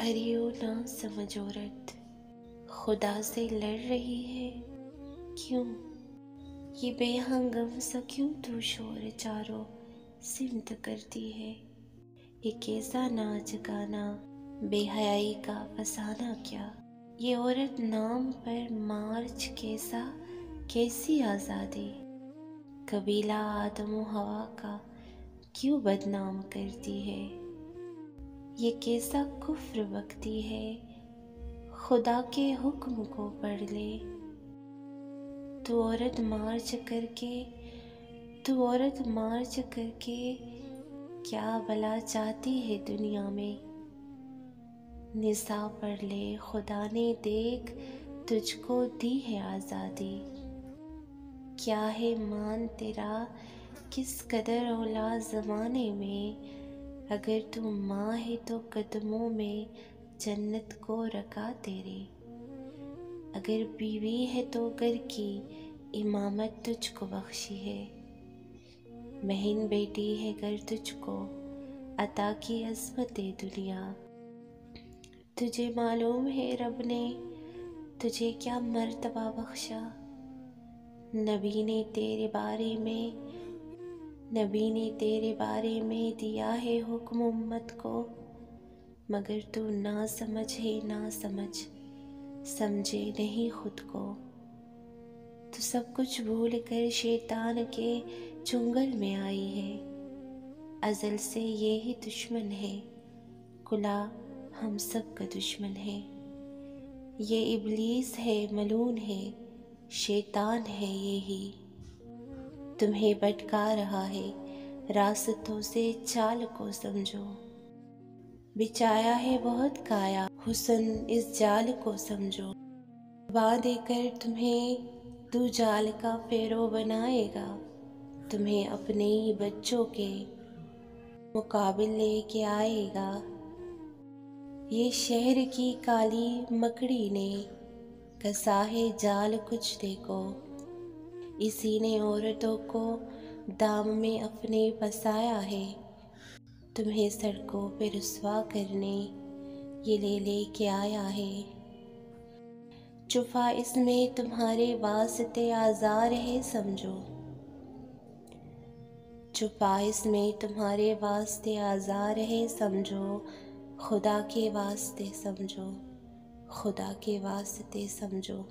अरे ओ ना समझ औरत, खुदा से लड़ रही है क्यों? ये बेहंगम सा क्यों तू शोर चारों सिमत करती है? ये कैसा नाच गाना, बेहयाई का फसाना क्या? ये औरत नाम पर मार्च कैसा, कैसी आज़ादी? कबीला आदम व हवा का क्यों बदनाम करती है? ये कैसा कुफ्र बकती है, खुदा के हुक्म को पढ़ ले। तू औरत मार्च करके क्या भला चाहती है दुनिया में? निसा पढ़ ले, खुदा ने देख तुझको दी है आज़ादी। क्या है मान तेरा, किस कदर औला ज़माने में? अगर तू माँ है तो कदमों में जन्नत को रखा तेरे। अगर बीवी है तो घर की इमामत तुझको बख्शी है। बहन बेटी है घर तुझको अता की अज़मत दुनिया। तुझे मालूम है रब ने तुझे क्या मर्तबा बख्शा? नबी ने तेरे बारे में दिया है हुक्म उम्मत को, मगर तू ना समझ समझे नहीं खुद को। तू सब कुछ भूल कर शैतान के चुंगल में आई है। अज़ल से ये ही दुश्मन है, खुला हम सब का दुश्मन है। ये इब्लीस है, मलून है, शैतान है ये ही। तुम्हें भटका रहा है रास्तों से, चाल को समझो। बिछाया है बहुत काया हुस्न, इस जाल को समझो। बांध कर तुम्हें तू जाल का फेरो बनाएगा, तुम्हें अपने ही बच्चों के मुकाबिल लेके आएगा। ये शहर की काली मकड़ी ने कसा है जाल कुछ देखो, इसी ने औरतों को दाम में अपने फंसाया है। तुम्हें सड़कों पे रुस्वा करने ये ले आया है। जुफा इसमें तुम्हारे वास्ते आज़ार है समझो। जुफा इसमें तुम्हारे वास्ते आज़ार है समझो। खुदा के वास्ते समझो, खुदा के वास्ते समझो।